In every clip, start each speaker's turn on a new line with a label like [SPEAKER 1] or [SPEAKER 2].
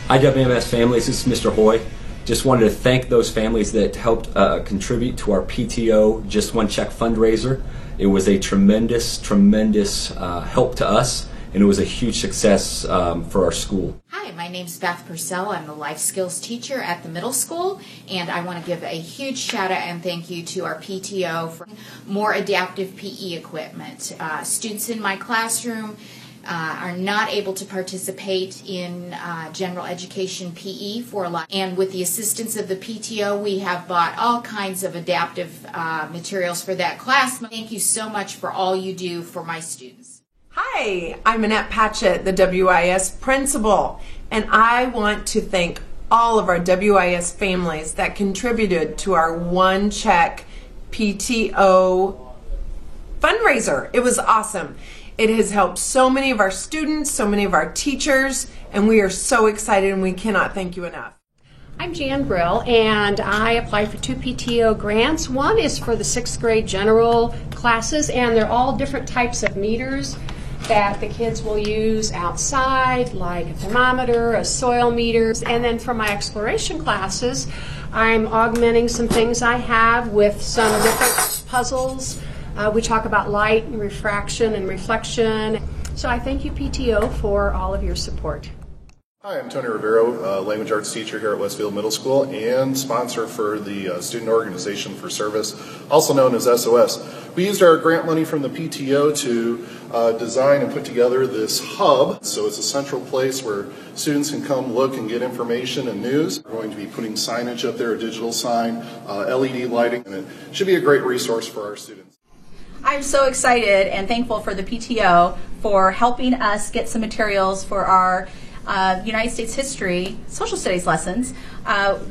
[SPEAKER 1] IWMS families, this is Mr. Hoy. Just wanted to thank those families that helped contribute to our PTO Just One Check fundraiser. It was a tremendous help to us, and it was a huge success for our school.
[SPEAKER 2] Hi, my name is Beth Purcell. I'm the life skills teacher at the middle school, and I want to give a huge shout out and thank you to our PTO for more adaptive PE equipment. Students in my classroom are not able to participate in general education PE for a lot, and with the assistance of the PTO we have bought all kinds of adaptive materials for that class. Thank you so much for all you do for my students.
[SPEAKER 3] Hi, I'm Annette Patchett, the WIS principal, and I want to thank all of our WIS families that contributed to our One Check PTO fundraiser. It was awesome. It has helped so many of our students, so many of our teachers, and we are so excited and we cannot thank you enough.
[SPEAKER 4] I'm Jan Brill, and I applied for 2 PTO grants. One is for the 6th grade general classes, and they're all different types of meters that the kids will use outside, like a thermometer, a soil meter. And then for my exploration classes, I'm augmenting some things I have with some different puzzles. We talk about light and refraction and reflection. So I thank you, PTO, for all of your support.
[SPEAKER 5] Hi, I'm Tony Rivero, language arts teacher here at Westfield Middle School and sponsor for the Student Organization for Service, also known as SOS. We used our grant money from the PTO to design and put together this hub. So it's a central place where students can come look and get information and news. We're going to be putting signage up there, a digital sign, LED lighting, and it should be a great resource for our students.
[SPEAKER 6] I'm so excited and thankful for the PTO for helping us get some materials for our United States history, social studies lessons.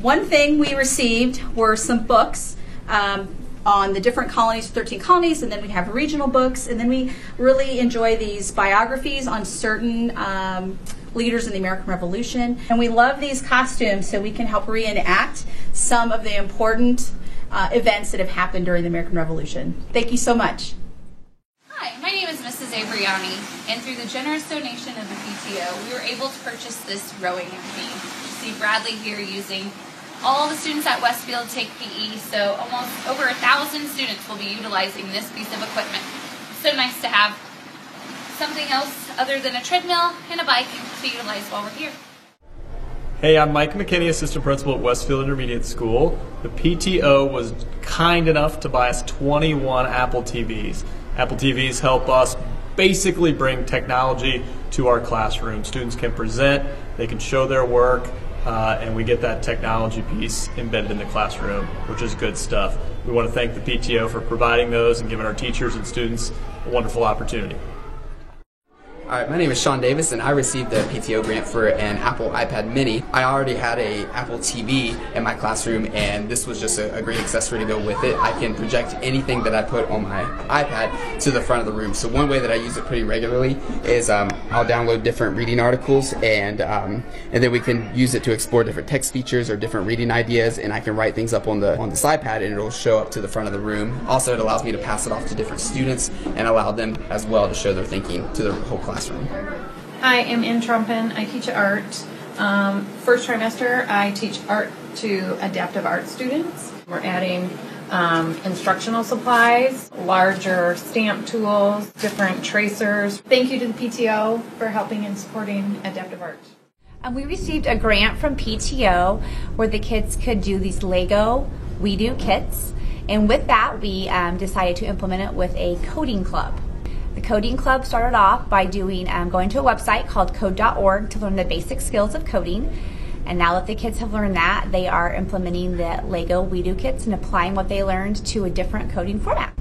[SPEAKER 6] One thing we received were some books on the different colonies, 13 colonies, and then we have regional books, and then we really enjoy these biographies on certain leaders in the American Revolution. And we love these costumes so we can help reenact some of the important events that have happened during the American Revolution. Thank you so much.
[SPEAKER 7] Hi, my name is Mrs. Abriani, and through the generous donation of the PTO, we were able to purchase this rowing machine. You see Bradley here using all the students at Westfield take PE, so almost over 1,000 students will be utilizing this piece of equipment. It's so nice to have something else other than a treadmill and a bike to utilize while we're here.
[SPEAKER 8] Hey, I'm Mike McKinney, Assistant Principal at Westfield Intermediate School. The PTO was kind enough to buy us 21 Apple TVs. Apple TVs help us basically bring technology to our classroom. Students can present, they can show their work, and we get that technology piece embedded in the classroom, which is good stuff. We want to thank the PTO for providing those and giving our teachers and students a wonderful opportunity.
[SPEAKER 9] Alright, my name is Sean Davis, and I received the PTO grant for an Apple iPad mini. I already had a Apple TV in my classroom, and this was just a great accessory to go with it. I can project anything that I put on my iPad to the front of the room. So one way that I use it pretty regularly is I'll download different reading articles, and then we can use it to explore different text features or different reading ideas, and I can write things up on this iPad, and it'll show up to the front of the room. Also, it allows me to pass it off to different students and allow them as well to show their thinking to the whole class.
[SPEAKER 10] I am in Trumpin. I teach art. First trimester, I teach art to adaptive art students. We're adding instructional supplies, larger stamp tools, different tracers. Thank you to the PTO for helping and supporting adaptive art.
[SPEAKER 11] We received a grant from PTO where the kids could do these Lego We Do kits, and with that we decided to implement it with a coding club. The coding club started off by going to a website called code.org to learn the basic skills of coding, and now that the kids have learned that, they are implementing the Lego We Do kits and applying what they learned to a different coding format.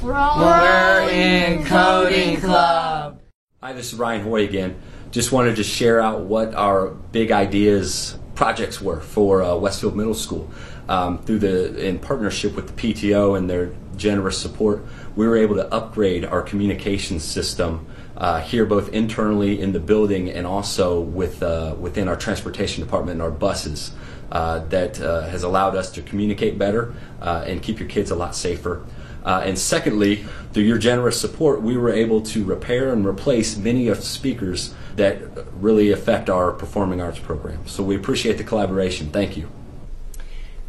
[SPEAKER 12] We're in Coding Club!
[SPEAKER 1] Hi, this is Ryan Hoy again. Just wanted to share out what our big ideas projects were for Westfield Middle School. In partnership with the PTO and their generous support, we were able to upgrade our communications system here, both internally in the building and also within our transportation department and our buses. That has allowed us to communicate better and keep your kids a lot safer. And secondly, through your generous support, we were able to repair and replace many of the speakers that really affect our performing arts program. So we appreciate the collaboration. Thank you.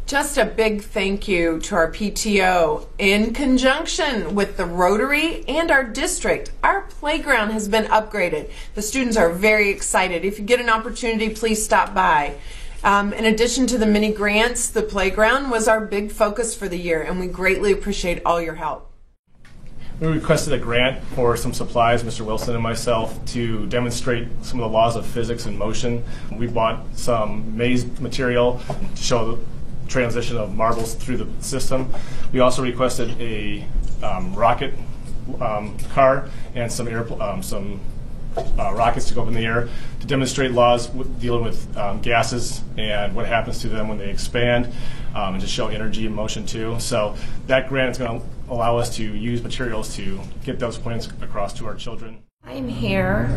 [SPEAKER 3] Just a big thank you to our PTO. In conjunction with the Rotary and our district, our playground has been upgraded. The students are very excited. If you get an opportunity, please stop by. In addition to the many grants, the playground was our big focus for the year, and we greatly appreciate all your help.
[SPEAKER 8] We requested a grant for some supplies, Mr. Wilson and myself, to demonstrate some of the laws of physics and motion. We bought some maze material to show the transition of marbles through the system. We also requested a rocket car and some rockets to go up in the air to demonstrate laws dealing with gases and what happens to them when they expand, and to show energy and motion too. So that grant is going to allow us to use materials to get those points across to our children.
[SPEAKER 13] I'm here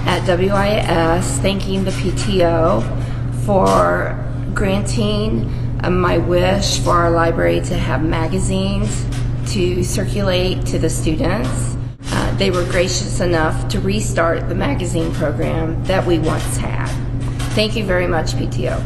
[SPEAKER 13] at WIS thanking the PTO for granting my wish for our library to have magazines to circulate to the students. They were gracious enough to restart the magazine program that we once had. Thank you very much, PTO.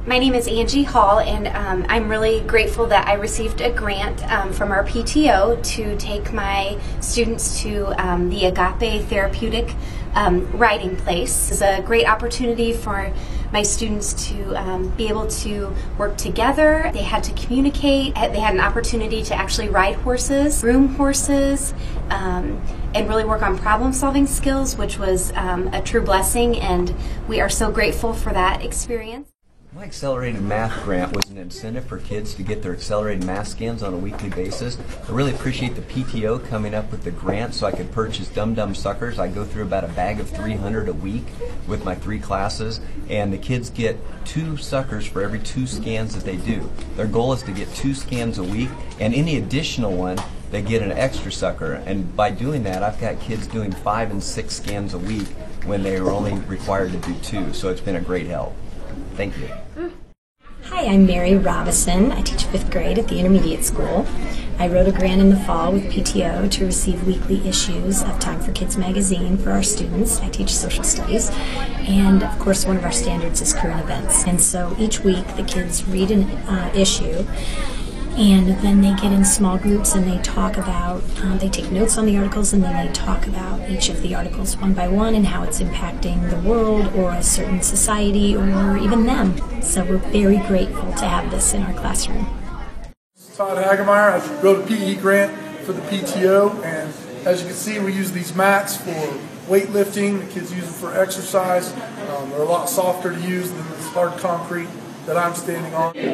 [SPEAKER 14] My name is Angie Hall, and I'm really grateful that I received a grant from our PTO to take my students to the Agape Therapeutic Writing Place. It's a great opportunity for my students to be able to work together. They had to communicate. They had an opportunity to actually ride horses, groom horses, and really work on problem-solving skills, which was a true blessing, and we are so grateful for that experience.
[SPEAKER 15] My accelerated math grant was an incentive for kids to get their accelerated math scans on a weekly basis. I really appreciate the PTO coming up with the grant so I could purchase Dum Dum Suckers. I go through about a bag of 300 a week with my 3 classes, and the kids get 2 suckers for every 2 scans that they do. Their goal is to get 2 scans a week, and any additional one, they get an extra sucker. And by doing that, I've got kids doing 5 and 6 scans a week when they were only required to do 2. So it's been a great help. Thank you.
[SPEAKER 16] Hi, I'm Mary Robison. I teach 5th grade at the intermediate school. I wrote a grant in the fall with PTO to receive weekly issues of Time for Kids magazine for our students. I teach social studies, and of course one of our standards is current events. And so each week the kids read an issue, and then they get in small groups and they talk about, they take notes on the articles, and then they talk about each of the articles one by one and how it's impacting the world or a certain society or even them. So we're very grateful to have this in our classroom.
[SPEAKER 17] Todd Hagemeyer. I wrote a PE grant for the PTO, and as you can see, we use these mats for weightlifting. The kids use them for exercise. They're a lot softer to use than this hard concrete that I'm standing on. We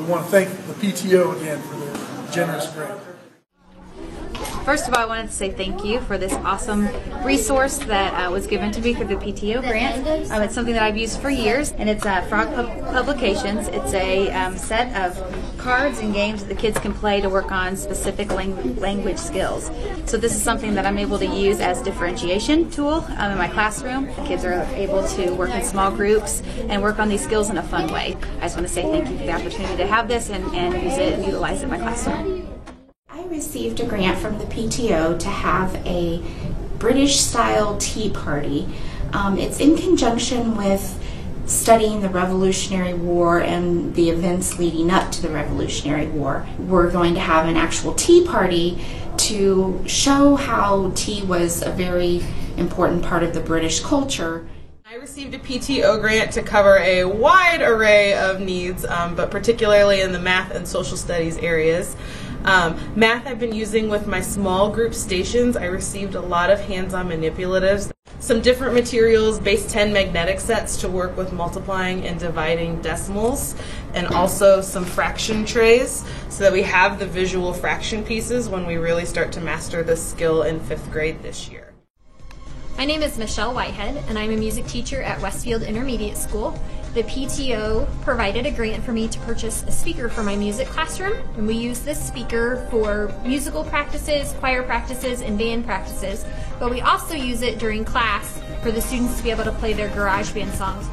[SPEAKER 17] want to thank the PTO again for their generous grant.
[SPEAKER 6] First of all, I wanted to say thank you for this awesome resource that was given to me through the PTO grant. It's something that I've used for years, and it's Frog Publications. It's a set of cards and games that the kids can play to work on specific language skills. So this is something that I'm able to use as a differentiation tool in my classroom. The kids are able to work in small groups and work on these skills in a fun way. I just want to say thank you for the opportunity to have this and use it and utilize it in my classroom.
[SPEAKER 18] I received a grant from the PTO to have a British-style tea party. It's in conjunction with studying the Revolutionary War and the events leading up to the Revolutionary War. We're going to have an actual tea party to show how tea was a very important part of the British culture.
[SPEAKER 19] I received a PTO grant to cover a wide array of needs, but particularly in the math and social studies areas. Math I've been using with my small group stations. I received a lot of hands-on manipulatives, some different materials, base 10 magnetic sets to work with multiplying and dividing decimals, and also some fraction trays so that we have the visual fraction pieces when we really start to master this skill in 5th grade this year.
[SPEAKER 20] My name is Michelle Whitehead, and I'm a music teacher at Westfield Intermediate School. The PTO provided a grant for me to purchase a speaker for my music classroom, and we use this speaker for musical practices, choir practices, and band practices, but we also use it during class for the students to be able to play their garage band songs.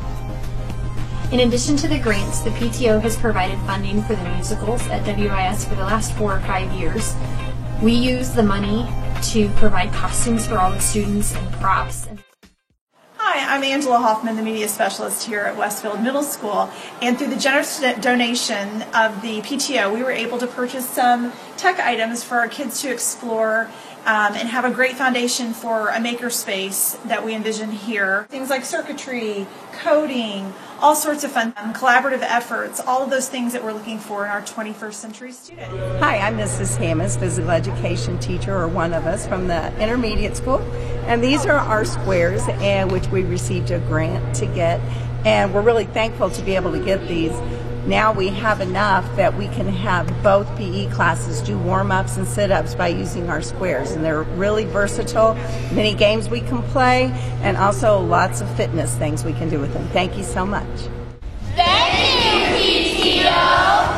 [SPEAKER 20] In addition to the grants, the PTO has provided funding for the musicals at WIS for the last 4 or 5 years. We use the money to provide costumes for all the students and props.
[SPEAKER 21] Hi, I'm Angela Hoffman, the media specialist here at Westfield Middle School, and through the generous donation of the PTO, we were able to purchase some tech items for our kids to explore and have a great foundation for a makerspace that we envision here. Things like circuitry, coding, all sorts of fun collaborative efforts, all of those things that we're looking for in our 21st century student.
[SPEAKER 22] Hi, I'm Mrs. Hammonds, physical education teacher, or one of us from the intermediate school. And these are our squares, and which we received a grant to get. And we're really thankful to be able to get these. Now we have enough that we can have both PE classes do warm-ups and sit-ups by using our squares. And they're really versatile, many games we can play, and also lots of fitness things we can do with them. Thank you so much.
[SPEAKER 12] Thank you, PTO!